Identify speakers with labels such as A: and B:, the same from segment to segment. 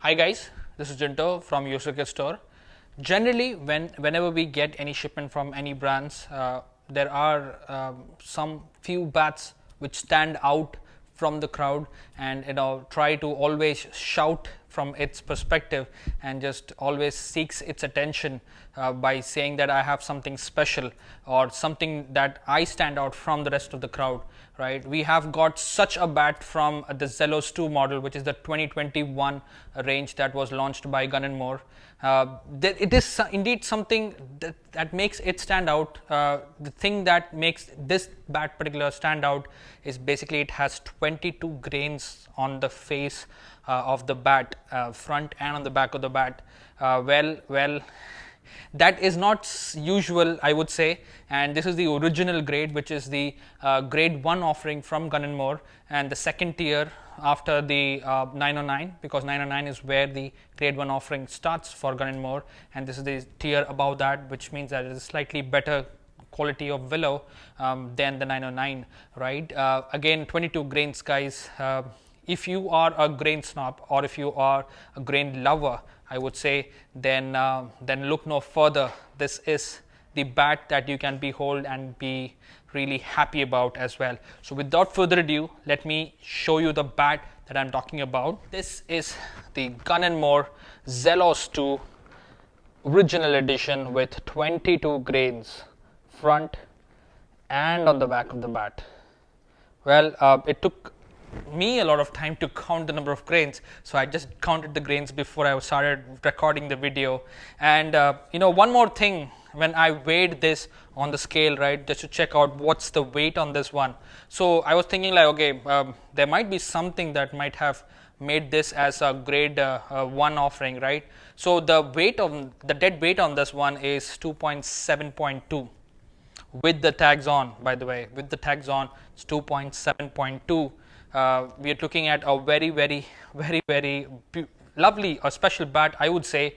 A: Hi guys, this is Jinto from User Kit Store. Generally, whenever we get any shipment from any brands, there are some few bats which stand out from the crowd, and try to always shout from its perspective and just always seeks its attention by saying that I have something special or something that I stand out from the rest of the crowd. Right, we have got such a bat from the Zelos 2 model, which is the 2021 range that was launched by Gun & More. It is indeed something that makes it stand out. The thing that makes this bat particular stand out is basically it has 22 grains on the face of the bat, front and on the back of the bat. Well, that is not usual, I would say, and this is the original grade, which is the grade 1 offering from Gun & More, and the second tier after the 909, because 909 is where the grade 1 offering starts for Gun & More, and this is the tier above that, which means that it is slightly better quality of willow than the 909, right? Again, 22 grains, guys. If you are a grain snob or if you are a grain lover, I would say, then look no further. This is the bat that you can behold and be really happy about as well. So without further ado, let me show you the bat that I'm talking about. This is the Gun & More Zelos 2 original edition with 22 grains front and on the back of the bat. Well, it took me a lot of time to count the number of grains, so I just counted the grains before I started recording the video. And one more thing, when I weighed this on the scale, right, just to check out what's the weight on this one, so I was thinking like, okay, there might be something that might have made this as a grade 1 offering, right? So the dead weight on this one is 2.7.2 with the tags on. By the way, with the tags on, it's 2.7.2. We are looking at a very lovely or special bat, I would say,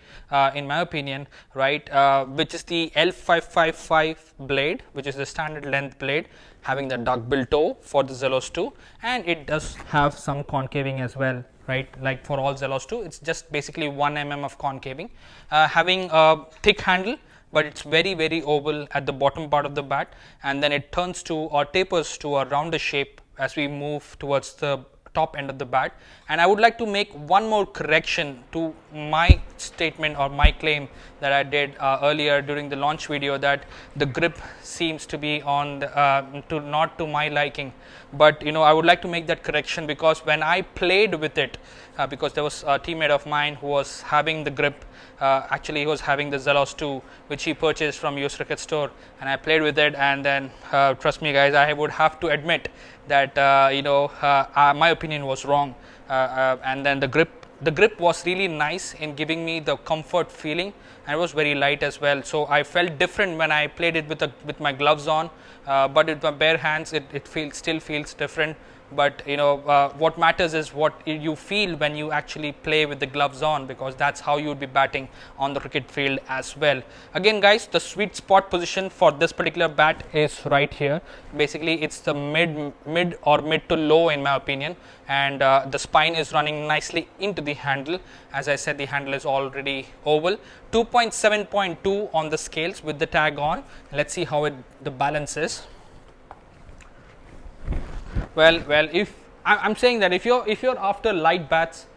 A: in my opinion, right, which is the L555 blade, which is the standard length blade, having the duckbill toe for the Zelos 2, and it does have some concaving as well, right, like for all Zelos 2. It's just basically 1 mm of concaving, having a thick handle, but it's very oval at the bottom part of the bat, and then it turns to or tapers to a rounder shape as we move towards the top end of the bat. And I would like to make one more correction to my statement or my claim that I did earlier during the launch video, that the grip seems to be on the, not to my liking. But I would like to make that correction, because when I played with it, because there was a teammate of mine who was having the grip, actually he was having the Zelos 2, which he purchased from User Kit Store, and I played with it, and then trust me guys, I would have to admit that my opinion was wrong, and then the grip was really nice in giving me the comfort feeling, and it was very light as well. So I felt different when I played it with my gloves on, but with my bare hands it still feels different. But what matters is what you feel when you actually play with the gloves on, because that's how you would be batting on the cricket field as well. Again guys, the sweet spot position for this particular bat is right here. Basically it's the mid to low in my opinion, and the spine is running nicely into the handle. As I said, the handle is already oval. 2.7.2 on the scales with the tag on. Let's see how the balance is. Well, if I'm saying that if you're after light bats,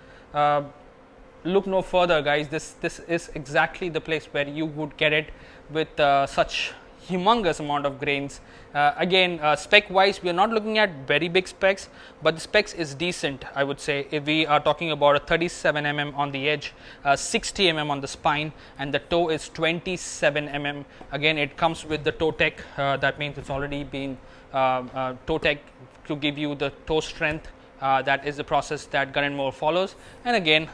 A: look no further, guys. This is exactly the place where you would get it with such humongous amount of grains. Again, spec wise, we are not looking at very big specs, but the specs is decent, I would say. If we are talking about a 37 mm on the edge, 60 mm on the spine, and the toe is 27 mm. Again, it comes with the toe tech. That means it's already been toe tech to give you the toe strength. That is the process that Gun & More follows, and again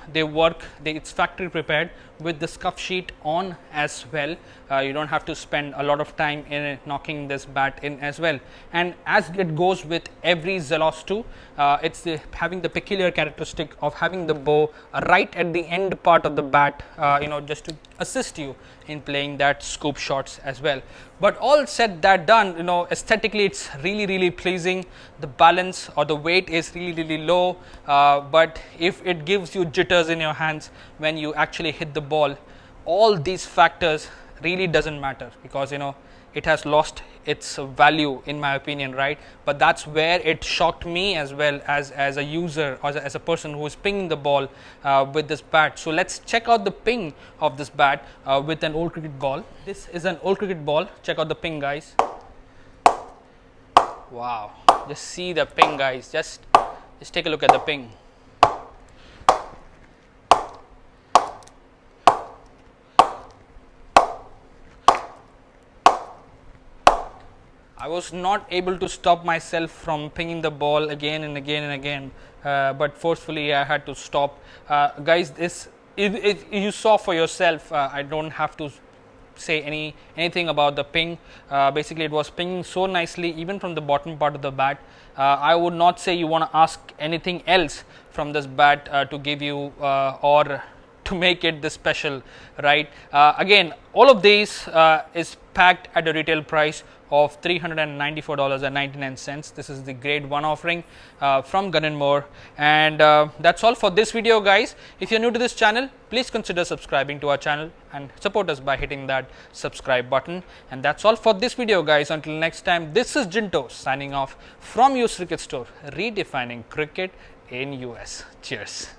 A: it's factory prepared with the scuff sheet on as well. You don't have to spend a lot of time in knocking this bat in as well. And as it goes with every Zelos 2, it's having the peculiar characteristic of having the bow right at the end part of the bat, just to assist you in playing that scoop shots as well. But all said that done, you know, aesthetically it's really pleasing. The balance or the weight is really low, but if it gives you jitters in your hands when you actually hit the ball, all these factors really doesn't matter, because you know it has lost its value in my opinion, right? But that's where it shocked me as well as a user, or as a person who is pinging the ball with this bat. So let's check out the ping of this bat with an old cricket ball. This is an old cricket ball. Check out the ping, guys. Wow, just see the ping, guys. Just take a look at the ping. I was not able to stop myself from pinging the ball again and again and again, but forcefully I had to stop. Guys, this if you saw for yourself, I don't have to say anything about the ping. Basically, it was pinging so nicely, even from the bottom part of the bat. I would not say you want to ask anything else from this bat to give you or to make it this special, right? Again, all of these is packed at a retail price of $394.99. This is the grade 1 offering from Gun & More, and that's all for this video, guys. If you're new to this channel, please consider subscribing to our channel and support us by hitting that subscribe button. And that's all for this video, guys. Until next time, this is Jinto signing off from US Cricket Store, redefining cricket in US. Cheers.